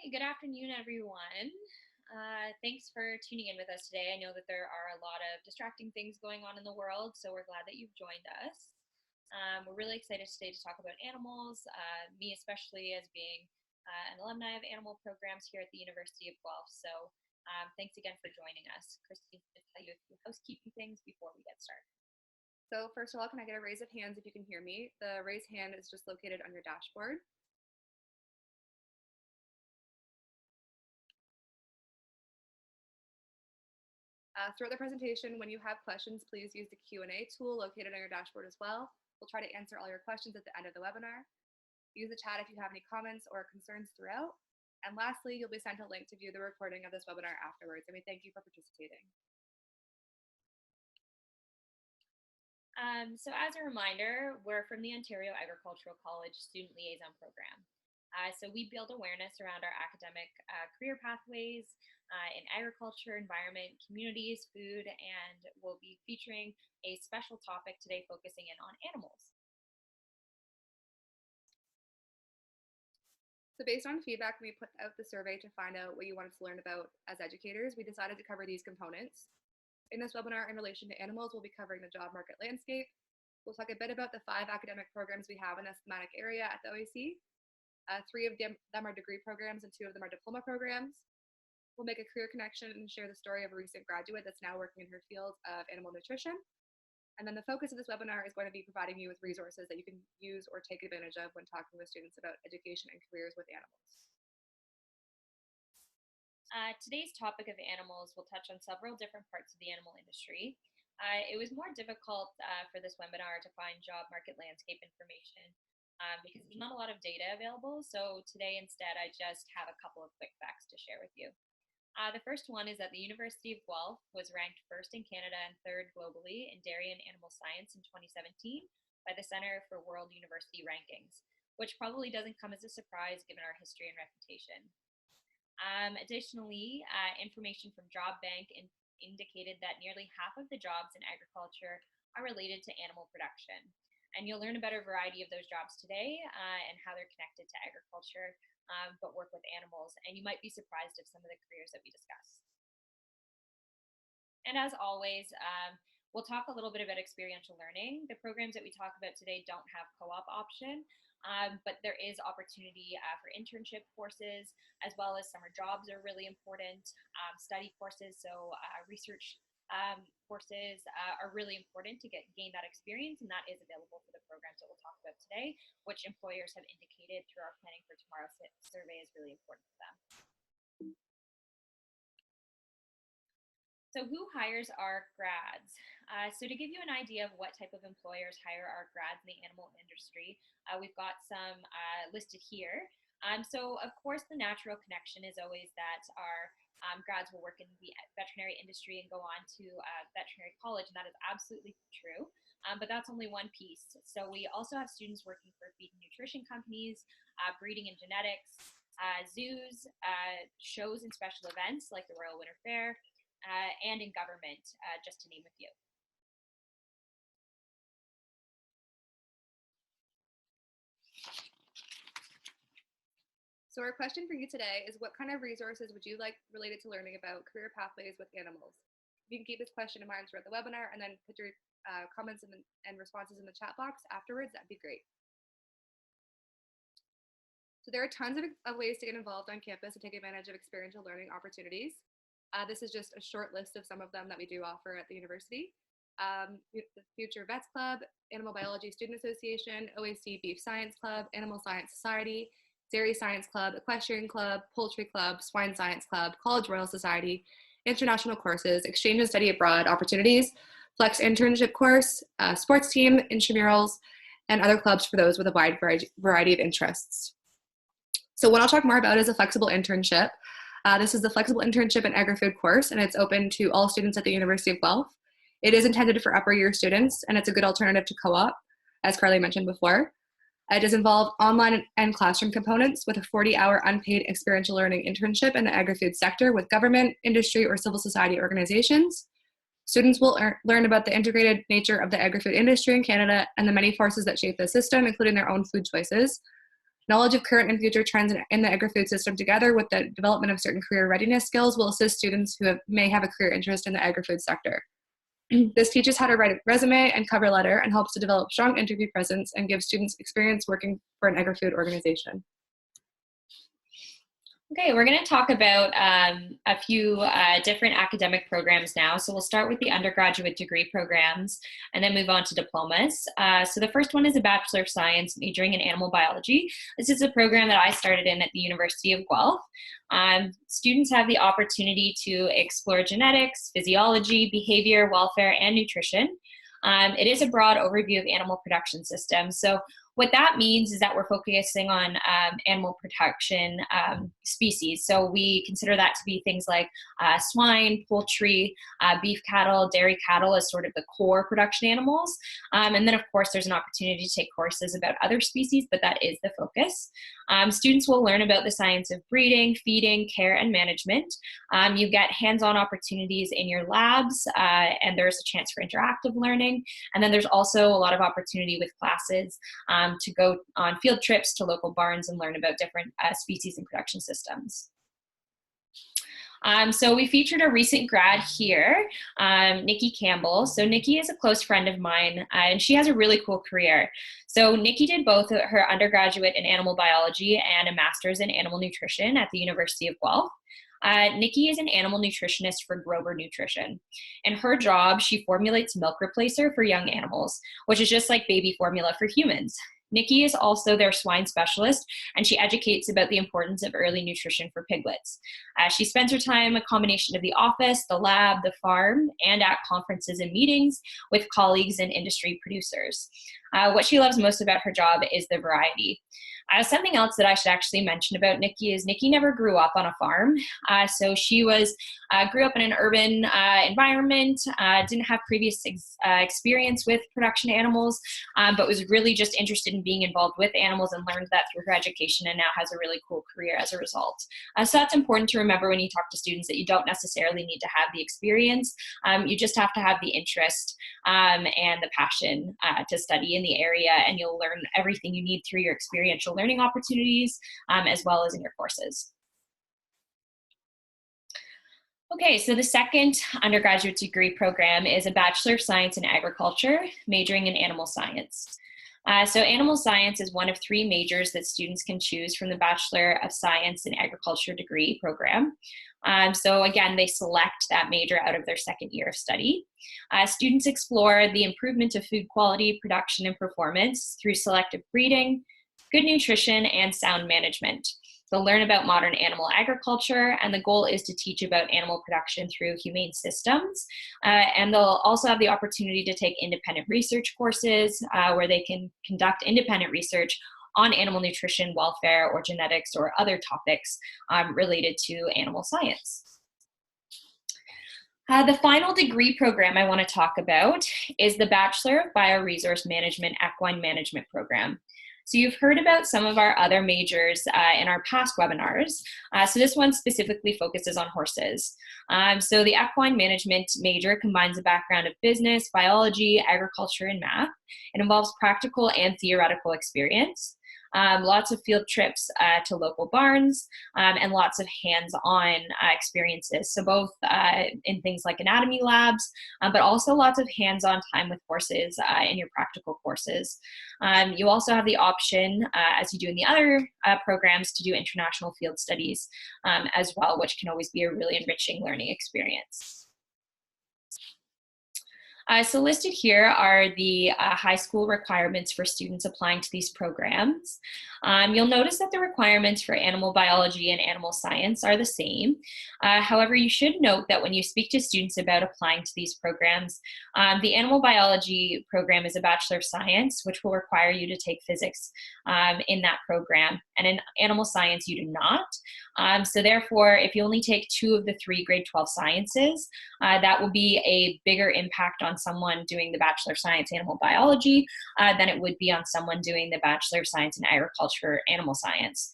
Good afternoon, everyone. Thanks for tuning in with us today. I know that there are a lot of distracting things going on in the world, so we're glad that you've joined us. We're really excited today to talk about animals, me especially as being an alumni of animal programs here at the University of Guelph. So thanks again for joining us. Christine's going to tell you a few housekeeping things before we get started. So first of all, can I get a raise of hands if you can hear me? The raised hand is just located on your dashboard. Throughout the presentation, when you have questions, please use the Q&A tool located on your dashboard as well. We'll try to answer all your questions at the end of the webinar. Use the chat if you have any comments or concerns throughout. And lastly, you'll be sent a link to view the recording of this webinar afterwards, and we thank you for participating. So as a reminder, we're from the Ontario Agricultural College Student Liaison Program. So we build awareness around our academic career pathways in agriculture, environment, communities, food, and we'll be featuring a special topic today focusing in on animals. So based on feedback, we put out the survey to find out what you wanted to learn about as educators. We decided to cover these components. In this webinar in relation to animals, we'll be covering the job market landscape. We'll talk a bit about the 5 academic programs we have in the thematic area at the OAC. 3 of them are degree programs and 2 of them are diploma programs. We'll make a career connection and share the story of a recent graduate that's now working in her field of animal nutrition. And then the focus of this webinar is going to be providing you with resources that you can use or take advantage of when talking with students about education and careers with animals. Today's topic of animals will touch on several different parts of the animal industry. It was more difficult for this webinar to find job market landscape information because there's not a lot of data available. So today instead, I just have a couple of quick facts to share with you. The first one is that the University of Guelph was ranked 1st in Canada and 3rd globally in dairy and animal science in 2017 by the Center for World University Rankings, which probably doesn't come as a surprise given our history and reputation. Additionally, information from JobBank indicated that nearly half of the jobs in agriculture are related to animal production. And you'll learn about a variety of those jobs today and how they're connected to agriculture, but work with animals. And you might be surprised at some of the careers that we discuss. And as always, we'll talk a little bit about experiential learning. The programs that we talk about today don't have co-op option, but there is opportunity for internship courses, as well as summer jobs are really important. Study courses, so research courses are really important to gain that experience, and that is available for the programs that we'll talk about today, which employers have indicated through our Planning for Tomorrow survey is really important to them. So who hires our grads? So to give you an idea of what type of employers hire our grads in the animal industry, we've got some listed here. So of course, the natural connection is always that our grads will work in the veterinary industry and go on to veterinary college, and that is absolutely true. But that's only one piece. So we also have students working for feed and nutrition companies, breeding and genetics, zoos, shows and special events like the Royal Winter Fair, and in government, just to name a few. So our question for you today is, what kind of resources would you like related to learning about career pathways with animals? You can keep this question in mind throughout the webinar and then put your comments and responses in the chat box afterwards. That'd be great. So there are tons of ways to get involved on campus and take advantage of experiential learning opportunities. This is just a short list of some of them that we do offer at the university. The Future Vets Club, Animal Biology Student Association, OAC Beef Science Club, Animal Science Society, Dairy Science Club, Equestrian Club, Poultry Club, Swine Science Club, College Royal Society, international courses, exchange and study abroad opportunities, flex internship course, sports team, intramurals, and other clubs for those with a wide variety of interests. So what I'll talk more about is a flexible internship. This is the flexible internship and agri-food course, and it's open to all students at the University of Guelph. It is intended for upper year students, and it's a good alternative to co-op, as Carly mentioned before. It does involve online and classroom components with a 40-hour unpaid experiential learning internship in the agri-food sector with government, industry, or civil society organizations. Students will learn about the integrated nature of the agri-food industry in Canada and the many forces that shape the system, including their own food choices. Knowledge of current and future trends in the agri-food system, together with the development of certain career readiness skills, will assist students who may have a career interest in the agri-food sector. This teaches how to write a resume and cover letter and helps to develop strong interview presence and gives students experience working for an agri-food organization. Okay, we're going to talk about a few different academic programs now. So we'll start with the undergraduate degree programs and then move on to diplomas. So the first one is a Bachelor of Science majoring in animal biology. This is a program that I started in at the University of Guelph. Students have the opportunity to explore genetics, physiology, behavior, welfare, and nutrition. It is a broad overview of animal production systems. So what that means is that we're focusing on animal production species. So we consider that to be things like swine, poultry, beef cattle, dairy cattle as sort of the core production animals. And then, of course, there's an opportunity to take courses about other species, but that is the focus. Students will learn about the science of breeding, feeding, care, and management. You get hands-on opportunities in your labs, and there's a chance for interactive learning. And then there's also a lot of opportunity with classes to go on field trips to local barns and learn about different species and production systems. So we featured a recent grad here, Nikki Campbell. So Nikki is a close friend of mine, and she has a really cool career. So Nikki did both her undergraduate in animal biology and a master's in animal nutrition at the University of Guelph. Nikki is an animal nutritionist for Grover Nutrition. In her job, she formulates milk replacer for young animals, which is just like baby formula for humans. Nikki is also their swine specialist, and she educates about the importance of early nutrition for piglets. She spends her time a combination of the office, the lab, the farm, and at conferences and meetings with colleagues and industry producers. What she loves most about her job is the variety. Something else that I should actually mention about Nikki is Nikki never grew up on a farm. So she grew up in an urban environment, didn't have previous experience with production animals, but was really just interested in being involved with animals and learned that through her education, and now has a really cool career as a result. So that's important to remember when you talk to students, that you don't necessarily need to have the experience. You just have to have the interest and the passion to study in the area, and you'll learn everything you need through your experiential learning opportunities as well as in your courses. Okay, so the second undergraduate degree program is a Bachelor of Science in Agriculture, majoring in animal science. So animal science is one of three majors that students can choose from the Bachelor of Science in Agriculture degree program. So again, they select that major out of their second year of study. Students explore the improvement of food quality, production, and performance through selective breeding, good nutrition, and sound management. They'll learn about modern animal agriculture, and the goal is to teach about animal production through humane systems. And they'll also have the opportunity to take independent research courses where they can conduct independent research on animal nutrition, welfare, or genetics, or other topics related to animal science. The final degree program I want to talk about is the Bachelor of Bioresource Management Equine Management program. So you've heard about some of our other majors in our past webinars. So this one specifically focuses on horses. So the equine management major combines a background of business, biology, agriculture, and math. It involves practical and theoretical experience. Lots of field trips to local barns, and lots of hands-on experiences. So both in things like anatomy labs, but also lots of hands-on time with horses in your practical courses. You also have the option, as you do in the other programs, to do international field studies as well, which can always be a really enriching learning experience. So listed here are the high school requirements for students applying to these programs. You'll notice that the requirements for animal biology and animal science are the same. However, you should note that when you speak to students about applying to these programs, the animal biology program is a Bachelor of Science, which will require you to take physics in that program. And in animal science, you do not. So therefore, if you only take 2 of the 3 grade 12 sciences, that will be a bigger impact on someone doing the Bachelor of Science Animal Biology than it would be on someone doing the Bachelor of Science in Agriculture Animal Science.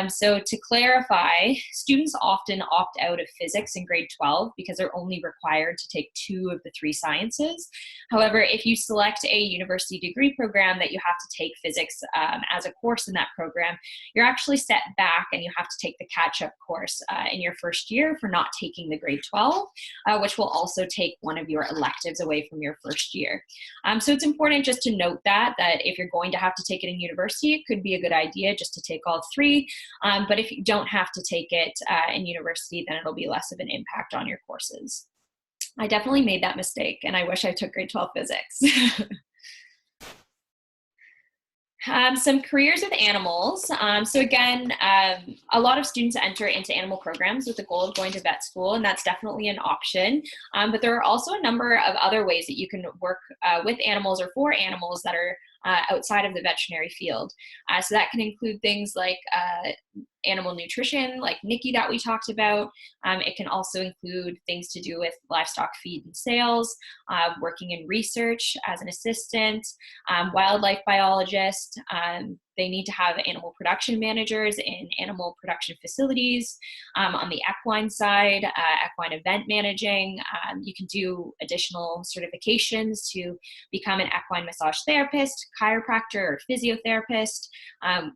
So to clarify, students often opt out of physics in grade 12 because they're only required to take 2 of the 3 sciences. However, if you select a university degree program that you have to take physics as a course in that program, you're actually set back and you have to take the catch-up course in your first year for not taking the grade 12, which will also take one of your electives away from your first year. So it's important just to note that if you're going to have to take it in university, it could be a good idea just to take all 3. But if you don't have to take it in university, then it'll be less of an impact on your courses. I definitely made that mistake, and I wish I took grade 12 physics. Some careers with animals. So again, a lot of students enter into animal programs with the goal of going to vet school, and that's definitely an option. But there are also a number of other ways that you can work with animals or for animals that are outside of the veterinary field. So that can include things like animal nutrition, like Nikki that we talked about. It can also include things to do with livestock feed and sales, working in research as an assistant, wildlife biologist. They need to have animal production managers in animal production facilities. On the equine side, equine event managing. You can do additional certifications to become an equine massage therapist, chiropractor, or physiotherapist.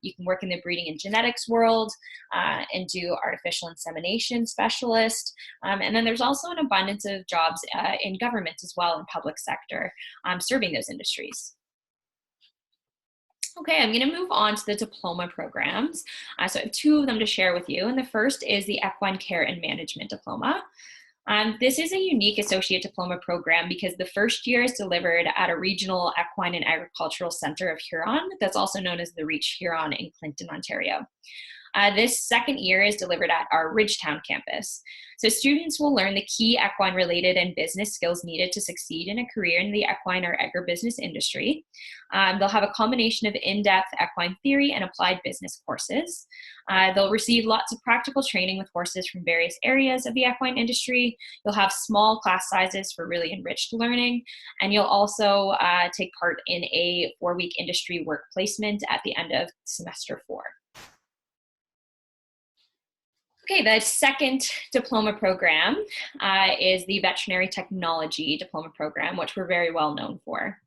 You can work in the breeding and genetics world and do artificial insemination specialist. And then there's also an abundance of jobs in government as well, in public sector, serving those industries. Okay, I'm going to move on to the diploma programs. So I have 2 of them to share with you. And the first is the Equine Care and Management Diploma. This is a unique associate diploma program because the first year is delivered at a regional equine and agricultural center of Huron, that's also known as the Reach Huron in Clinton, Ontario. This second year is delivered at our Ridgetown campus. So students will learn the key equine-related and business skills needed to succeed in a career in the equine or agribusiness industry. They'll have a combination of in-depth equine theory and applied business courses. They'll receive lots of practical training with horses from various areas of the equine industry. You'll have small class sizes for really enriched learning, and you'll also take part in a 4-week industry work placement at the end of semester 4. Okay, the second diploma program is the Veterinary Technology Diploma Program, which we're very well known for.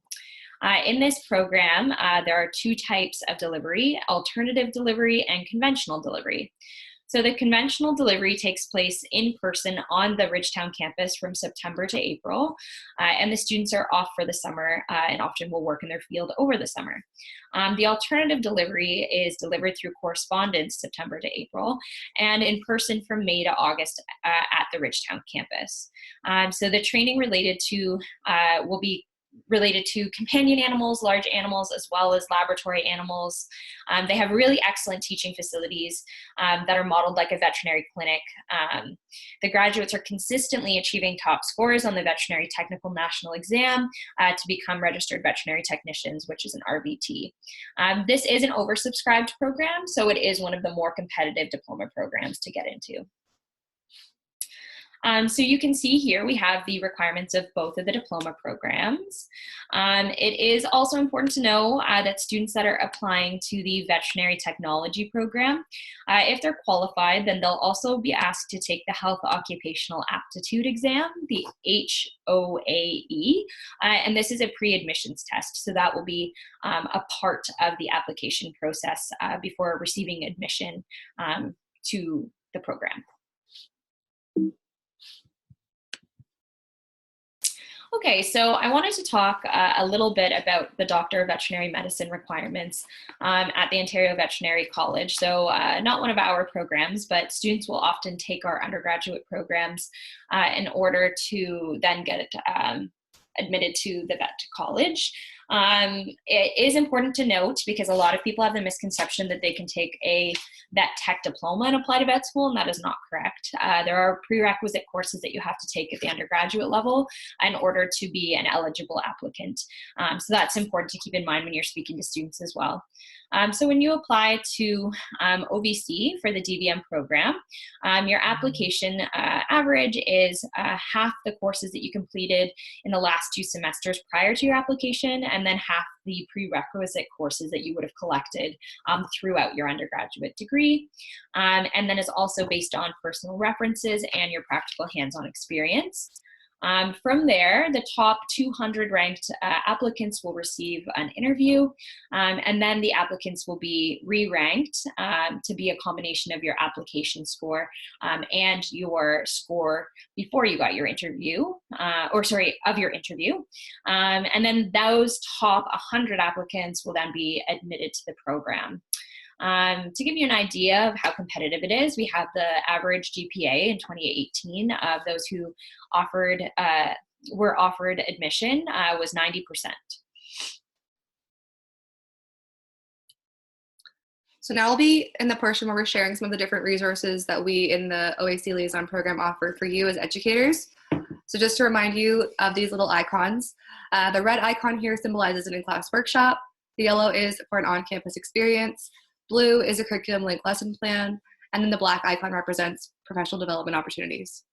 In this program, there are 2 types of delivery: alternative delivery and conventional delivery. So the conventional delivery takes place in person on the Ridgetown campus from September to April, and the students are off for the summer and often will work in their field over the summer. The alternative delivery is delivered through correspondence September to April, and in person from May to August at the Ridgetown campus. So the training related to will be related to companion animals, large animals, as well as laboratory animals. They have really excellent teaching facilities that are modeled like a veterinary clinic. The graduates are consistently achieving top scores on the Veterinary Technical National Exam to become registered veterinary technicians, which is an RVT. This is an oversubscribed program, so it is one of the more competitive diploma programs to get into. So you can see here we have the requirements of both of the diploma programs. It is also important to know that students that are applying to the veterinary technology program, if they're qualified, then they'll also be asked to take the Health Occupational Aptitude Exam, the HOAE, and this is a pre-admissions test. So that will be a part of the application process before receiving admission to the program. Okay, so I wanted to talk a little bit about the Doctor of Veterinary Medicine requirements at the Ontario Veterinary College. So not one of our programs, but students will often take our undergraduate programs in order to then get admitted to the vet college. It is important to note, because a lot of people have the misconception that they can take a vet tech diploma and apply to vet school, and that is not correct. There are prerequisite courses that you have to take at the undergraduate level in order to be an eligible applicant. So that's important to keep in mind when you're speaking to students as well. So when you apply to OVC for the DVM program, your application average is half the courses that you completed in the last 2 semesters prior to your application, and then half the prerequisite courses that you would have collected throughout your undergraduate degree. And then is also based on personal references and your practical hands-on experience. From there, the top 200 ranked applicants will receive an interview, and then the applicants will be re-ranked to be a combination of your application score and your score before you got your interview, of your interview. And then those top 100 applicants will then be admitted to the program. To give you an idea of how competitive it is, we have the average GPA in 2018 of those who were offered admission was 90%. So now we'll be in the portion where we're sharing some of the different resources that we in the OAC Liaison Program offer for you as educators. So just to remind you of these little icons, the red icon here symbolizes an in-class workshop. The yellow is for an on-campus experience. Blue is a curriculum link lesson plan, and then the black icon represents professional development opportunities.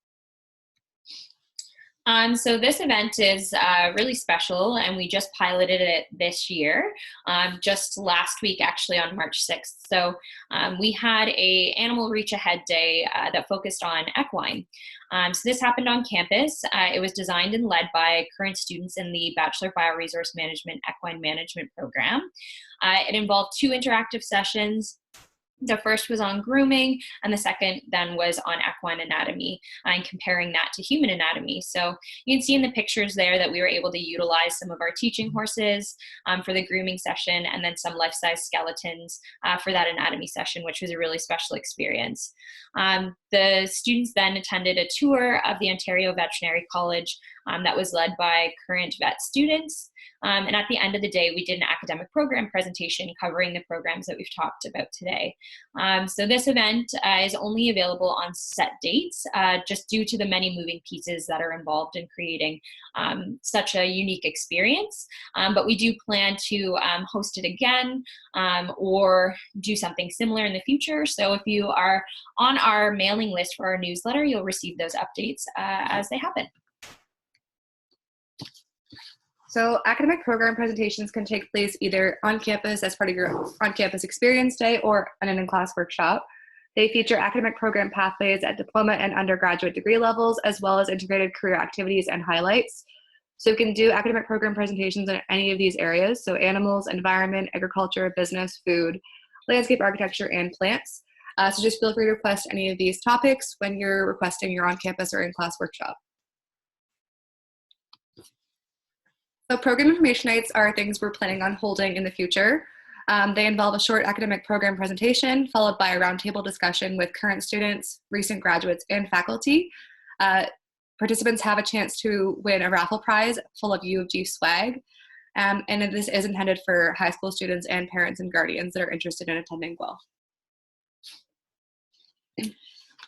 So this event is really special, and we just piloted it this year, just last week actually on March 6th. So we had a Animal Reach Ahead Day that focused on equine. So this happened on campus. It was designed and led by current students in the Bachelor Bioresource Management Equine Management program. It involved 2 interactive sessions. The first was on grooming, and the second then was on equine anatomy and comparing that to human anatomy. So you can see in the pictures there that we were able to utilize some of our teaching horses for the grooming session, and then some life-size skeletons for that anatomy session, which was a really special experience. The students then attended a tour of the Ontario Veterinary College that was led by current vet students. And at the end of the day, we did an academic program presentation covering the programs that we've talked about today. So this event is only available on set dates, just due to the many moving pieces that are involved in creating such a unique experience. But we do plan to host it again or do something similar in the future. So if you are on our mailing list for our newsletter, you'll receive those updates as they happen. So academic program presentations can take place either on campus as part of your on-campus experience day or on an in-class workshop. They feature academic program pathways at diploma and undergraduate degree levels, as well as integrated career activities and highlights. So you can do academic program presentations in any of these areas, so animals, environment, agriculture, business, food, landscape architecture, and plants. So just feel free to request any of these topics when you're requesting your on-campus or in-class workshop. So program information nights are things we're planning on holding in the future. They involve a short academic program presentation followed by a roundtable discussion with current students, recent graduates, and faculty. Participants have a chance to win a raffle prize full of U of G swag. And this is intended for high school students and parents and guardians that are interested in attending well.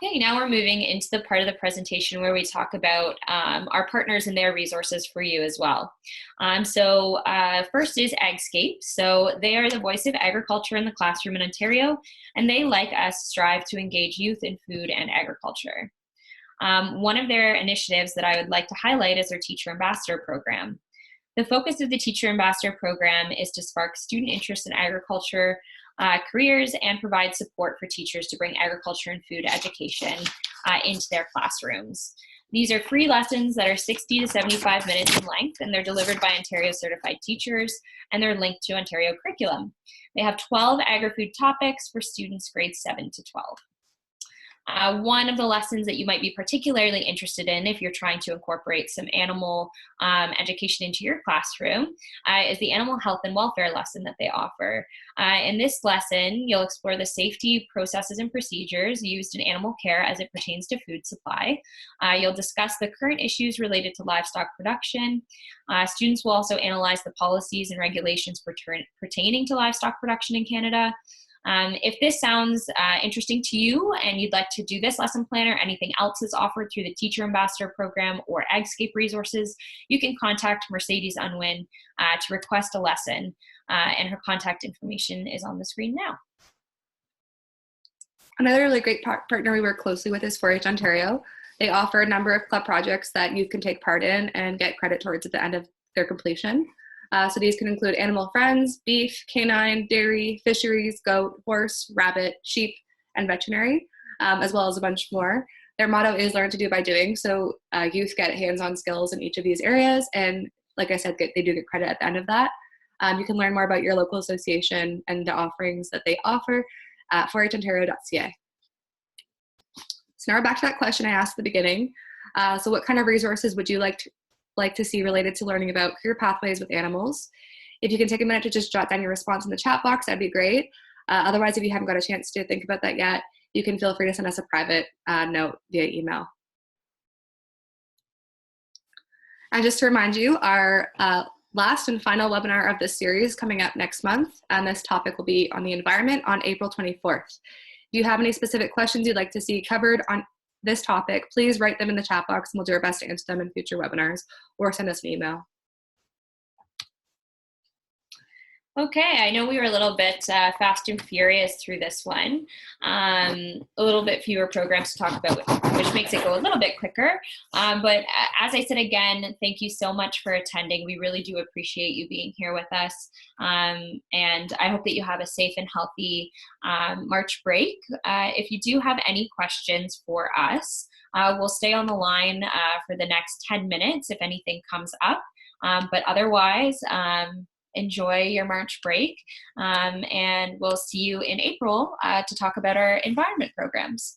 Okay, now we're moving into the part of the presentation where we talk about our partners and their resources for you as well. First is Agscape. So they are the voice of agriculture in the classroom in Ontario, and they, like us, strive to engage youth in food and agriculture. One of their initiatives that I would like to highlight is their Teacher Ambassador program. The focus of the Teacher Ambassador program is to spark student interest in agriculture careers and provide support for teachers to bring agriculture and food education into their classrooms. These are free lessons that are 60 to 75 minutes in length, and they're delivered by Ontario certified teachers, and they're linked to Ontario curriculum. They have 12 agri-food topics for students grades 7 to 12. One of the lessons that you might be particularly interested in if you're trying to incorporate some animal education into your classroom is the animal health and welfare lesson that they offer. In this lesson, you'll explore the safety processes and procedures used in animal care as it pertains to food supply. You'll discuss the current issues related to livestock production. Students will also analyze the policies and regulations pertaining to livestock production in Canada. If this sounds interesting to you and you'd like to do this lesson plan or anything else is offered through the Teacher Ambassador Program or AgScape resources, you can contact Mercedes Unwin to request a lesson, and her contact information is on the screen now. Another really great partner we work closely with is 4-H Ontario. They offer a number of club projects that you can take part in and get credit towards at the end of their completion. So these can include animal friends, beef, canine, dairy, fisheries, goat, horse, rabbit, sheep, and veterinary, as well as a bunch more. Their motto is learn to do by doing. So youth get hands-on skills in each of these areas. And like I said, they do get credit at the end of that. You can learn more about your local association and the offerings that they offer at 4hontario.ca. So now we're back to that question I asked at the beginning. So what kind of resources would you like to see related to learning about career pathways with animals? If you can take a minute to just jot down your response in the chat box, that'd be great. Otherwise, if you haven't got a chance to think about that yet, you can feel free to send us a private note via email. And just to remind you, our last and final webinar of this series coming up next month, and this topic will be on the environment on April 24th. If you have any specific questions you'd like to see covered on this topic, please write them in the chat box and we'll do our best to answer them in future webinars, or send us an email. Okay, I know we were a little bit fast and furious through this one. A little bit fewer programs to talk about, which makes it go a little bit quicker. But as I said again, thank you so much for attending. We really do appreciate you being here with us. And I hope that you have a safe and healthy March break. If you do have any questions for us, we'll stay on the line for the next 10 minutes if anything comes up. But otherwise, enjoy your March break, and we'll see you in April to talk about our environment programs.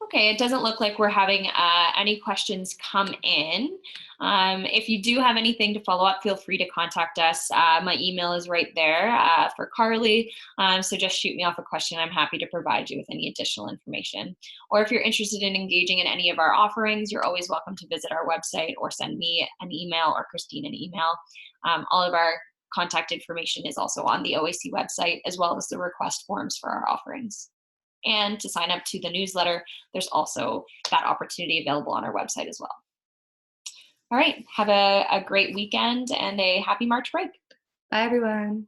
Okay, it doesn't look like we're having any questions come in. If you do have anything to follow up, feel free to contact us. My email is right there for Carly, so just shoot me off a question. I'm happy to provide you with any additional information. Or if you're interested in engaging in any of our offerings, you're always welcome to visit our website or send me an email or Christine an email. All of our contact information is also on the OAC website, as well as the request forms for our offerings. And to sign up to the newsletter, there's also that opportunity available on our website as well. All right, have a great weekend and a happy March break. Bye, everyone.